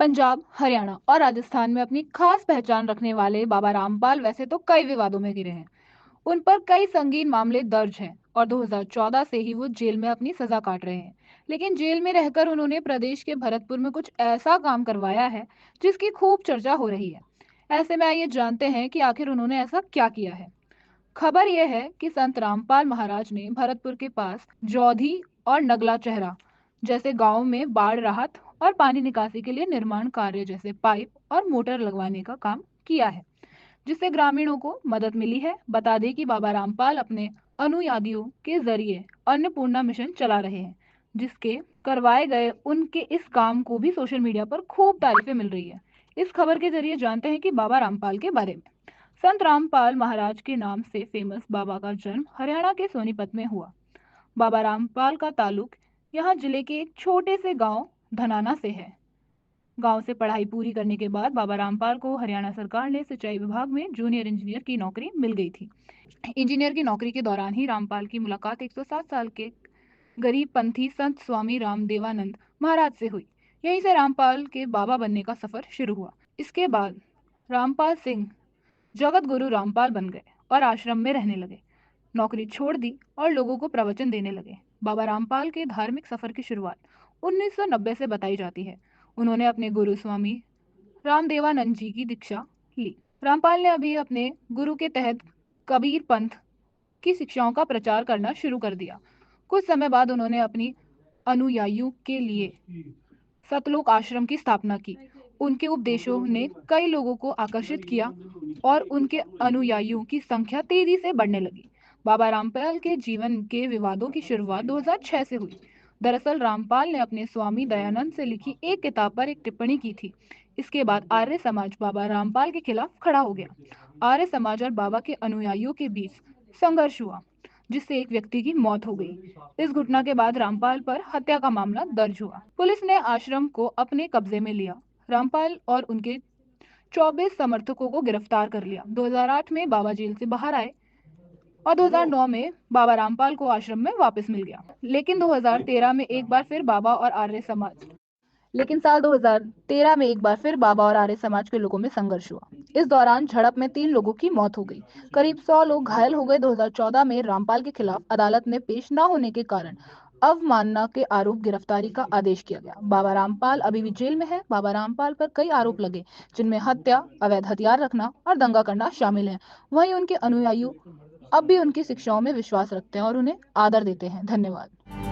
पंजाब, हरियाणा और राजस्थान में अपनी खास पहचान रखने वाले बाबा रामपाल वैसे तो कई विवादों में घिरे हैं। उन पर कई संगीन मामले दर्ज हैं और 2014 से ही वो जेल में अपनी सजा काट रहे हैं। लेकिन जेल में रहकर उन्होंने प्रदेश के भरतपुर में कुछ ऐसा काम करवाया है जिसकी खूब चर्चा हो रही है। ऐसे में आइए जानते हैं कि आखिर उन्होंने ऐसा क्या किया है। खबर यह है कि संत रामपाल महाराज ने भरतपुर के पास जौधी और नगला चेहरा जैसे गांवों में बाढ़ राहत और पानी निकासी के लिए निर्माण कार्य जैसे पाइप और मोटर लगवाने का काम किया है, जिससे ग्रामीणों को मदद मिली है। बता दें कि बाबा रामपाल अपने अनुयायियों के जरिए अन्नपूर्णा मिशन चला रहे हैं, जिसके करवाए गए उनके इस काम को भी सोशल मीडिया पर खूब तारीफें मिल रही है। इस खबर के जरिए जानते हैं कि बाबा रामपाल के बारे में। संत रामपाल महाराज के नाम से फेमस बाबा का जन्म हरियाणा के सोनीपत में हुआ। बाबा रामपाल का ताल्लुक यहाँ जिले के एक छोटे से गांव धनाना से है। गांव से पढ़ाई पूरी करने के बाद बाबा रामपाल को हरियाणा सरकार ने सिंचाई विभाग में जूनियर इंजीनियर की नौकरी मिल गई थी। इंजीनियर की नौकरी के दौरान ही रामपाल की मुलाकात 107 साल के गरीब पंथी संत स्वामी रामदेवानंद महाराज से हुई। यहीं से रामपाल के बाबा बनने का सफर शुरू हुआ। इसके बाद रामपाल सिंह जगत गुरु रामपाल बन गए और आश्रम में रहने लगे, नौकरी छोड़ दी और लोगों को प्रवचन देने लगे। बाबा रामपाल के धार्मिक सफर की शुरुआत 1990 से बताई जाती है। उन्होंने अपने गुरु स्वामी रामदेवानंद जी की दीक्षा ली। रामपाल ने अभी अपने गुरु के तहत कबीर पंथ की शिक्षाओं का प्रचार करना शुरू कर दिया। कुछ समय बाद उन्होंने अपनी अनुयायियों के लिए सतलोक आश्रम की स्थापना की। उनके उपदेशों ने कई लोगों को आकर्षित किया और उनके अनुयायियों की संख्या तेजी से बढ़ने लगी। बाबा रामपाल के जीवन के विवादों की शुरुआत 2006 से हुई। दरअसल रामपाल ने अपने स्वामी दयानंद से लिखी एक किताब पर एक टिप्पणी की थी। इसके बाद आर्य समाज बाबा रामपाल के खिलाफ खड़ा हो गया। आर्य समाज और बाबा के अनुयायियों के बीच संघर्ष हुआ, जिससे एक व्यक्ति की मौत हो गई। इस घटना के बाद रामपाल पर हत्या का मामला दर्ज हुआ। पुलिस ने आश्रम को अपने कब्जे में लिया। रामपाल और उनके 24 समर्थकों को गिरफ्तार कर लिया। 2008 में बाबा जेल से बाहर आए और 2009 में बाबा रामपाल को आश्रम में वापस मिल गया। लेकिन 2013 में एक बार फिर बाबा और आर्य समाज लेकिन साल 2013 में एक बार फिर बाबा और आर्य समाज के लोगों में संघर्ष हुआ। इस दौरान झड़प में 3 लोगों की मौत हो गई। करीब 100 लोग घायल हो गए। 2014 में रामपाल के खिलाफ अदालत में पेश न होने के कारण अवमानना के आरोप गिरफ्तारी का आदेश किया गया। बाबा रामपाल अभी भी जेल में है। बाबा रामपाल पर कई आरोप लगे, जिनमें हत्या, अवैध हथियार रखना और दंगा करना शामिल है। वहीं उनके अनुयायी अब भी उनकी शिक्षाओं में विश्वास रखते हैं और उन्हें आदर देते हैं। धन्यवाद।